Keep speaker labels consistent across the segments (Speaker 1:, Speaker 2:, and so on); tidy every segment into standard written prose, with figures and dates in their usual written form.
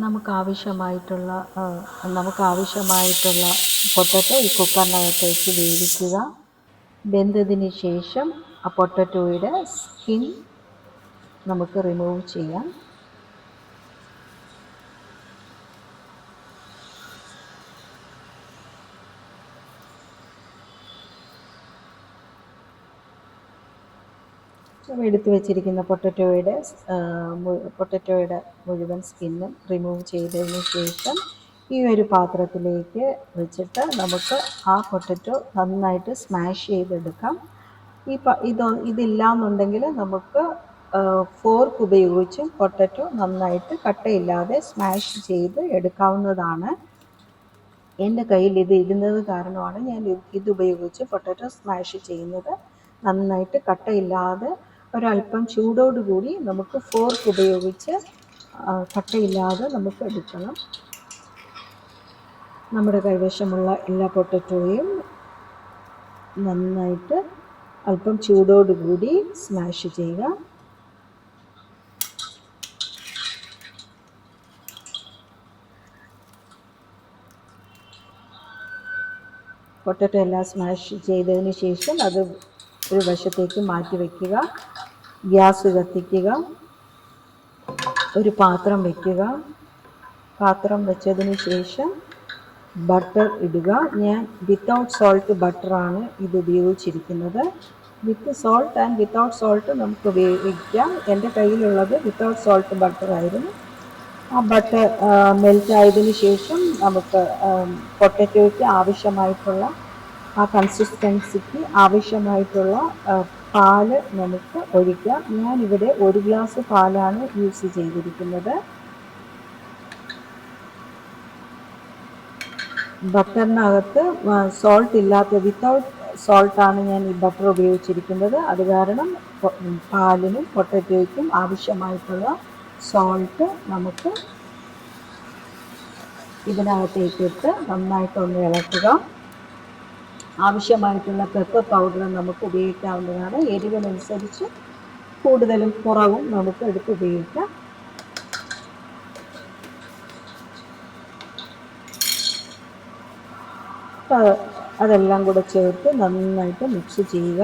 Speaker 1: നമുക്കാവശ്യമായിട്ടുള്ള potato ഈ കുക്കറിനകത്തേക്ക് വേവിക്കുക. വെന്തതിന് ശേഷം ആ പൊട്ടറ്റോയുടെ സ്കിൻ നമുക്ക് റിമൂവ് ചെയ്യാം. എടുത്തു വെച്ചിരിക്കുന്ന പൊട്ടറ്റോയുടെ മുഴുവൻ സ്കിന്നും റിമൂവ് ചെയ്തതിന് ശേഷം ഈ ഒരു പാത്രത്തിലേക്ക് വെച്ചിട്ട് നമുക്ക് ആ പൊട്ടറ്റോ നന്നായിട്ട് സ്മാഷ് ചെയ്തെടുക്കാം. ഇതില്ലാന്നുണ്ടെങ്കിൽ നമുക്ക് ഫോർക്ക് ഉപയോഗിച്ചും പൊട്ടറ്റോ നന്നായിട്ട് കട്ടയില്ലാതെ സ്മാഷ് ചെയ്ത് എടുക്കാവുന്നതാണ്. എൻ്റെ കയ്യിൽ ഇത് ഇരുന്നത് കാരണമാണ് ഞാൻ ഇതുപയോഗിച്ച് പൊട്ടറ്റോ സ്മാഷ് ചെയ്യുന്നത്. നന്നായിട്ട് കട്ടയില്ലാതെ ഒരല്പം ചൂടോടുകൂടി നമുക്ക് ഫോർക്ക് ഉപയോഗിച്ച് കട്ടയില്ലാതെ നമുക്ക് എടുക്കണം. നമ്മുടെ കൈവശമുള്ള എല്ലാ പൊട്ടറ്റോയും നന്നായിട്ട് അല്പം ചൂടോടുകൂടി സ്മാഷ് ചെയ്യുക. പൊട്ടറ്റോ എല്ലാം സ്മാഷ് ചെയ്തതിന് ശേഷം അത് ഒരു വശത്തേക്ക് മാറ്റി വയ്ക്കുക. ഗ്യാസ് കത്തിക്കുക. ഒരു പാത്രം വയ്ക്കുക. പാത്രം വെച്ചതിന് ശേഷം ബട്ടർ ഇടുക. ഞാൻ വിത്തൗട്ട് സോൾട്ട് ബട്ടറാണ് ഇത് ഉപയോഗിച്ചിരിക്കുന്നത്. വിത്ത് സോൾട്ട് ആൻഡ് വിത്തൗട്ട് സോൾട്ട് നമുക്ക് ഉപയോഗിക്കാം. എൻ്റെ കയ്യിലുള്ളത് വിത്തൗട്ട് സോൾട്ട് ബട്ടറായിരുന്നു. ആ ബട്ടർ മെൽറ്റ് ആയതിനു ശേഷം നമുക്ക് പൊട്ടറ്റോയ്ക്ക് ആവശ്യമായിട്ടുള്ള ആ കൺസിസ്റ്റൻസിക്ക് ആവശ്യമായിട്ടുള്ള പാല് നമുക്ക് ഒഴിക്കാം. ഞാനിവിടെ 1 ഗ്ലാസ് പാലാണ് യൂസ് ചെയ്തിരിക്കുന്നത്. ബട്ടറിനകത്ത് സോൾട്ട് ഇല്ലാത്ത വിത്തൗട്ട് സോൾട്ടാണ് ഞാൻ ഈ ബട്ടർ ഉപയോഗിച്ചിരിക്കുന്നത്. അത് കാരണം പാലിനും പൊട്ടറ്റോയ്ക്കും ആവശ്യമായിട്ടുള്ള സോൾട്ട് നമുക്ക് ഇതിനകത്തേക്കിട്ട് നന്നായിട്ടൊന്ന് ഇളക്കുക. ആവശ്യമായിട്ടുള്ള പെപ്പർ പൗഡർ നമുക്ക് ഉപയോഗിക്കാവുന്നതാണ്. എരിവിനനുസരിച്ച് കൂടുതലും കുറവും നമുക്ക് എടുത്ത് ഉപയോഗിക്കാം. അതെല്ലാം കൂടെ ചേർത്ത് നന്നായിട്ട് മിക്സ് ചെയ്യുക.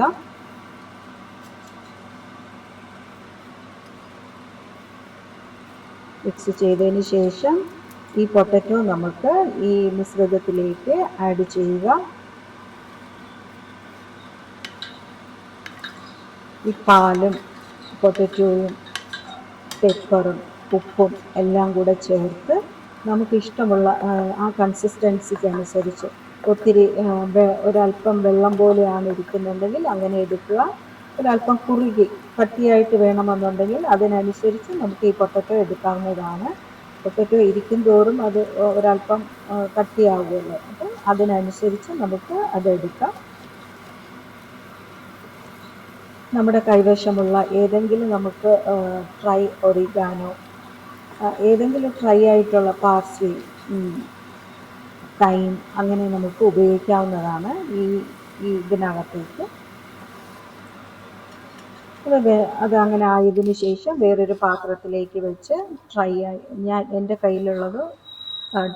Speaker 1: മിക്സ് ചെയ്തതിന് ശേഷം ഈ പൊട്ടറ്റോ നമുക്ക് ഈ മിശ്രിതത്തിലേക്ക് ആഡ് ചെയ്യുക. ഈ പാലും പൊട്ടറ്റോയും പെപ്പറും ഉപ്പും എല്ലാം കൂടെ ചേർത്ത് നമുക്കിഷ്ടമുള്ള ആ കൺസിസ്റ്റൻസിക്ക് അനുസരിച്ച് ഒത്തിരി ഒരല്പം വെള്ളം പോലെയാണ് ഇരിക്കുന്നുണ്ടെങ്കിൽ അങ്ങനെ എടുക്കുക. ഒരല്പം കുറുകി കട്ടിയായിട്ട് വേണമെന്നുണ്ടെങ്കിൽ അതിനനുസരിച്ച് നമുക്ക് ഈ പൊട്ടറ്റോ എടുക്കാവുന്നതാണ്. പൊട്ടറ്റോ ഇരിക്കും തോറും അത് ഒരല്പം കട്ടിയാകുമല്ലോ. അപ്പം അതിനനുസരിച്ച് നമുക്ക് അതെടുക്കാം. നമ്മുടെ കൈവശമുള്ള ഏതെങ്കിലും നമുക്ക് ഡ്രൈ ഒറിഗാനോ, ഏതെങ്കിലും ഡ്രൈ ആയിട്ടുള്ള പാർസ്ലി, തൈം അങ്ങനെ നമുക്ക് ഉപയോഗിക്കാവുന്നതാണ് ഇതിനകത്തേക്ക്. അത് അങ്ങനെ ആയതിനു ശേഷം വേറൊരു പാത്രത്തിലേക്ക് വെച്ച് എൻ്റെ കയ്യിലുള്ളത്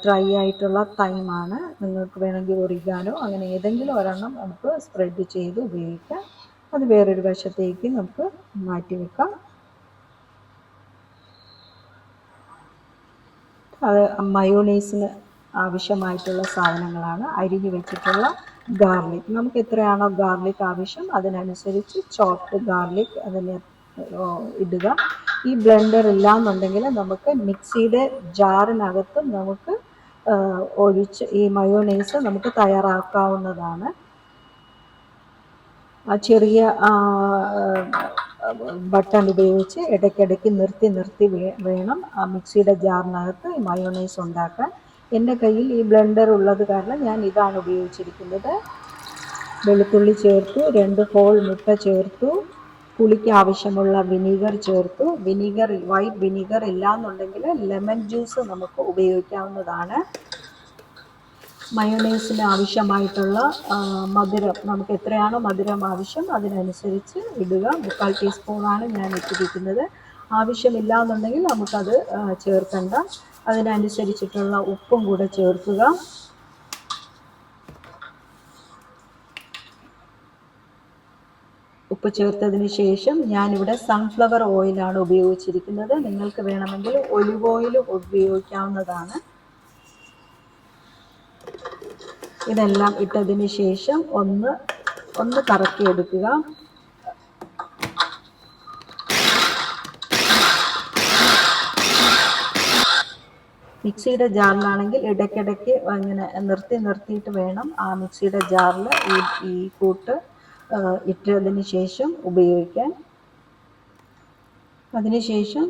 Speaker 1: ഡ്രൈ ആയിട്ടുള്ള തൈമാണ്. നിങ്ങൾക്ക് വേണമെങ്കിൽ ഒറിഗാനോ അങ്ങനെ ഏതെങ്കിലും ഒരെണ്ണം നമുക്ക് സ്പ്രെഡ് ചെയ്ത് ഉപയോഗിക്കാം. അത് വേറൊരു വശത്തേക്ക് നമുക്ക് മാറ്റി വെക്കാം. അത് മയോണൈസിന് ആവശ്യമായിട്ടുള്ള സാധനങ്ങളാണ്. അരിഞ്ഞു വെച്ചിട്ടുള്ള ഗാർലിക്, നമുക്ക് എത്രയാണോ ഗാർലിക് ആവശ്യം അതിനനുസരിച്ച് ചോപ്ഡ് ഗാർലിക് അതിന് ഇടുക. ഈ ബ്ലെൻഡർ ഇല്ലാന്നുണ്ടെങ്കിൽ നമുക്ക് മിക്സിയുടെ ജാറിനകത്ത് നമുക്ക് ഒഴിച്ച് ഈ മയോണൈസ് നമുക്ക് തയ്യാറാക്കാവുന്നതാണ്. ആ ചെറിയ ബട്ടൺ ഉപയോഗിച്ച് ഇടയ്ക്കിടയ്ക്ക് നിർത്തി വേണം ആ മിക്സിയുടെ ജാറിനകത്ത് മയോണൈസ് ഉണ്ടാക്കാൻ. എൻ്റെ കയ്യിൽ ഈ ബ്ലെൻഡർ ഉള്ളത് കാരണം ഞാൻ ഇതാണ് ഉപയോഗിച്ചിരിക്കുന്നത്. വെളുത്തുള്ളി ചേർത്തു, 2 ഹോൾ മുട്ട ചേർത്തു, പുളിക്ക് ആവശ്യമുള്ള വിനീഗർ ചേർത്തു. വൈറ്റ് വിനീഗർ ഇല്ലാന്നുണ്ടെങ്കിൽ ലെമൺ ജ്യൂസ് നമുക്ക് ഉപയോഗിക്കാവുന്നതാണ്. മയോണൈസിന് ആവശ്യമായിട്ടുള്ള മധുരം നമുക്ക് എത്രയാണോ മധുരം ആവശ്യം അതിനനുസരിച്ച് ഇടുക. 3/4 ടീസ്പൂണാണ് ഞാൻ ഇട്ടിരിക്കുന്നത്. ആവശ്യമില്ല എന്നുണ്ടെങ്കിൽ നമുക്കത് ചേർക്കണ്ട. അതിനനുസരിച്ചിട്ടുള്ള ഉപ്പും കൂടെ ചേർക്കുക. ഉപ്പ് ചേർത്തതിന് ശേഷം ഞാനിവിടെ സൺഫ്ലവർ ഓയിലാണ് ഉപയോഗിച്ചിരിക്കുന്നത്. നിങ്ങൾക്ക് വേണമെങ്കിൽ ഒലിവ് ഓയിലും ഉപയോഗിക്കാവുന്നതാണ്. ഇതെല്ലാം ഇട്ടതിന് ശേഷം ഒന്ന് കറക്കിയെടുക്കുക. മിക്സിയുടെ ജാറിലാണെങ്കിൽ ഇടയ്ക്കിടയ്ക്ക് ഇങ്ങനെ നിർത്തിയിട്ട് വേണം ആ മിക്സിയുടെ ജാറിൽ ഈ കൂട്ട് ഇട്ടതിന് ശേഷം ഉപയോഗിക്കാൻ. അതിനുശേഷം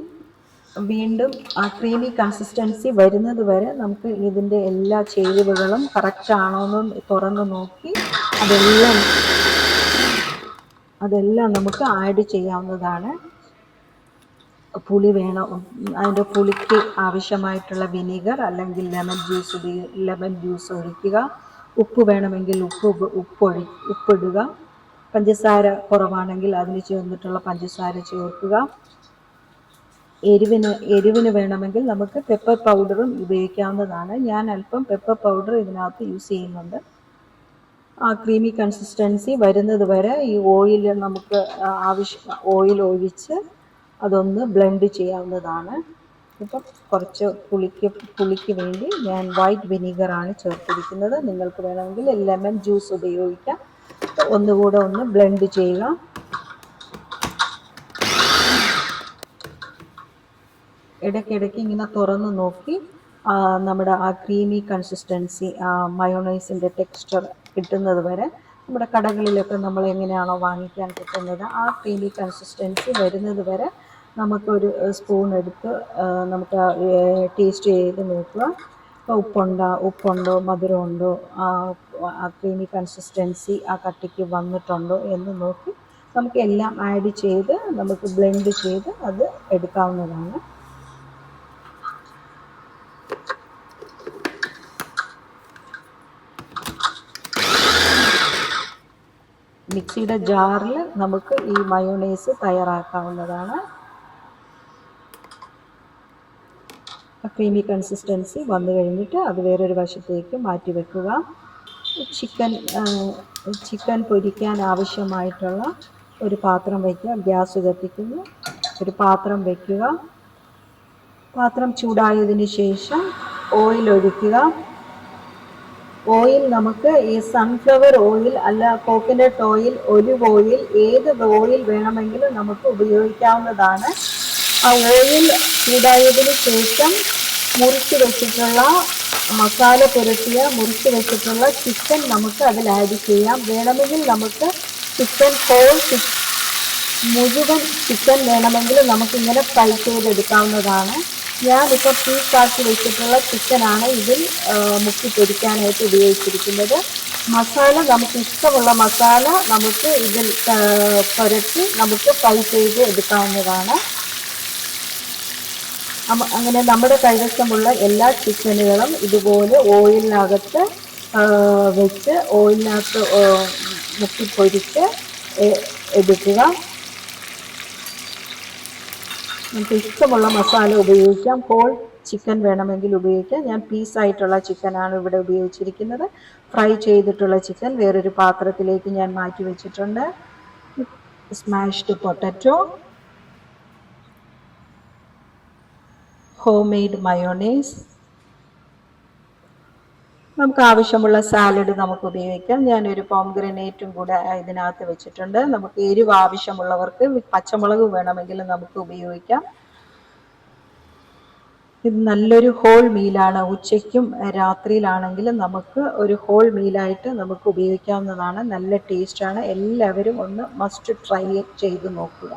Speaker 1: വീണ്ടും ആ ക്രീമി കൺസിസ്റ്റൻസി വരുന്നത് വരെ നമുക്ക് ഇതിൻ്റെ എല്ലാ ചേരുവകളും കറക്റ്റ് ആണോ എന്ന് തുറന്ന് നോക്കി അതെല്ലാം നമുക്ക് ആഡ് ചെയ്യാവുന്നതാണ്. പുളി വേണം, അതിൻ്റെ പുളിക്ക് ആവശ്യമായിട്ടുള്ള വിനീഗർ അല്ലെങ്കിൽ ലെമൺ ജ്യൂസ് ഒഴിക്കുക. ഉപ്പ് വേണമെങ്കിൽ ഉപ്പിടുക. പഞ്ചസാര കുറവാണെങ്കിൽ അതിന് ചേർന്നിട്ടുള്ള പഞ്ചസാര ചേർക്കുക. എരിവിന് വേണമെങ്കിൽ നമുക്ക് പെപ്പർ പൗഡറും ഉപയോഗിക്കാവുന്നതാണ്. ഞാൻ അല്പം പെപ്പർ പൗഡർ ഇതിനകത്ത് യൂസ് ചെയ്യുന്നുണ്ട്. ആ ക്രീമി കൺസിസ്റ്റൻസി വരുന്നത് വരെ ഈ ഓയിൽ നമുക്ക് ഓയിൽ ഒഴിച്ച് അതൊന്ന് ബ്ലെൻഡ് ചെയ്യാവുന്നതാണ്. ഇപ്പം കുറച്ച് പുളിക്ക് വേണ്ടി ഞാൻ വൈറ്റ് വിനീഗറാണ് ചേർത്തിരിക്കുന്നത്. നിങ്ങൾക്ക് വേണമെങ്കിൽ ലെമൺ ജ്യൂസ് ഉപയോഗിക്കാം. ഒന്നുകൂടെ ഒന്ന് ബ്ലെൻഡ് ചെയ്യുക. ഇടയ്ക്കിടയ്ക്ക് ഇങ്ങനെ തുറന്ന് നോക്കി നമ്മുടെ ആ ക്രീമി കൺസിസ്റ്റൻസി, ആ മയോണൈസിൻ്റെ ടെക്സ്ചർ കിട്ടുന്നത് വരെ, നമ്മുടെ കടകളിലൊക്കെ നമ്മൾ എങ്ങനെയാണോ വാങ്ങിക്കാൻ കിട്ടുന്നത് ആ ക്രീമി കൺസിസ്റ്റൻസി വരുന്നത് വരെ നമുക്കൊരു സ്പൂൺ എടുത്ത് നമുക്ക് ടേസ്റ്റ് ചെയ്ത് നോക്കുക. ഉപ്പുണ്ടോ മധുരമുണ്ടോ, ആ ക്രീമി കൺസിസ്റ്റൻസി ആ കട്ടിക്ക് വന്നിട്ടുണ്ടോ എന്ന് നോക്കി നമുക്ക് എല്ലാം ആഡ് ചെയ്ത് നമുക്ക് ബ്ലെൻഡ് ചെയ്ത് അത് എടുക്കാവുന്നതാണ്. മിക്സിയുടെ ജാറിൽ നമുക്ക് ഈ മയോണൈസ് തയ്യാറാക്കാവുന്നതാണ്. ക്രീമി കൺസിസ്റ്റൻസി വന്നു കഴിഞ്ഞിട്ട് അത് വേറൊരു വശത്തേക്ക് മാറ്റി വെക്കുക. ചിക്കൻ പൊരിക്കാൻ ആവശ്യമായിട്ടുള്ള ഒരു പാത്രം വയ്ക്കുക. ഗ്യാസ് കത്തിക്കുന്നു, ഒരു പാത്രം വയ്ക്കുക. പാത്രം ചൂടായതിന് ശേഷം ഓയിൽ ഒഴിക്കുക. ഓയിൽ നമുക്ക് ഈ സൺഫ്ലവർ ഓയിൽ അല്ല കോക്കനട്ട് ഓയിൽ, ഒലിവ് ഓയിൽ, ഏത് ഓയിൽ വേണമെങ്കിലും നമുക്ക് ഉപയോഗിക്കാവുന്നതാണ്. ആ ഓയിൽ ചൂടായതിന് ശേഷം മുറിച്ച് വെച്ചിട്ടുള്ള മസാല പുരട്ടിയ മുറിച്ച് വെച്ചിട്ടുള്ള ചിക്കൻ നമുക്ക് അതിൽ ആഡ് ചെയ്യാം. വേണമെങ്കിൽ നമുക്ക് മുഴുവൻ ചിക്കൻ വേണമെങ്കിൽ നമുക്കിങ്ങനെ ഫ്രൈ ചെയ്തെടുക്കാവുന്നതാണ്. ഞാനിപ്പോൾ പീസാക്കി വെച്ചിട്ടുള്ള ചിക്കനാണ് ഇതിൽ മുക്കി പൊരിക്കാനായിട്ട് ഉപയോഗിച്ചിരിക്കുന്നത്. മസാല നമുക്ക് ഇഷ്ടമുള്ള മസാല നമുക്ക് ഇതിൽ പുരട്ടി നമുക്ക് ഫ്രൈ ചെയ്ത് എടുക്കാവുന്നതാണ്. അങ്ങനെ നമ്മുടെ കൈവശമുള്ള എല്ലാ ചിക്കനുകളും ഇതുപോലെ ഓയിലിനകത്ത് വെച്ച് ഓയിലിനകത്ത് മുക്കി പൊരിച്ച് എടുക്കുക. നമുക്ക് ഇഷ്ടമുള്ള മസാല ഉപയോഗിക്കാം. ഹോൾ ചിക്കൻ വേണമെങ്കിൽ ഉപയോഗിക്കാം. ഞാൻ പീസായിട്ടുള്ള ചിക്കനാണ് ഇവിടെ ഉപയോഗിച്ചിരിക്കുന്നത്. ഫ്രൈ ചെയ്തിട്ടുള്ള ചിക്കൻ വേറൊരു പാത്രത്തിലേക്ക് ഞാൻ മാറ്റി വെച്ചിട്ടുണ്ട്. Smashed potato, home made mayonnaise, നമുക്ക് ആവശ്യമുള്ള സാലഡ് നമുക്ക് ഉപയോഗിക്കാം. ഞാനൊരു പോംഗ്രനേറ്റും കൂടെ ഇതിനകത്ത് വെച്ചിട്ടുണ്ട്. നമുക്ക് എരിവ് ആവശ്യമുള്ളവർക്ക് പച്ചമുളക് വേണമെങ്കിൽ നമുക്ക് ഉപയോഗിക്കാം. ഇത് നല്ലൊരു ഹോൾ മീലാണ്. ഉച്ചയ്ക്കും രാത്രിയിലാണെങ്കിലും നമുക്ക് ഒരു ഹോൾ മീലായിട്ട് നമുക്ക് ഉപയോഗിക്കാവുന്നതാണ്. നല്ല ടേസ്റ്റാണ്. എല്ലാവരും ഒന്ന് മസ്റ്റ് ട്രൈ ചെയ്ത് നോക്കുക.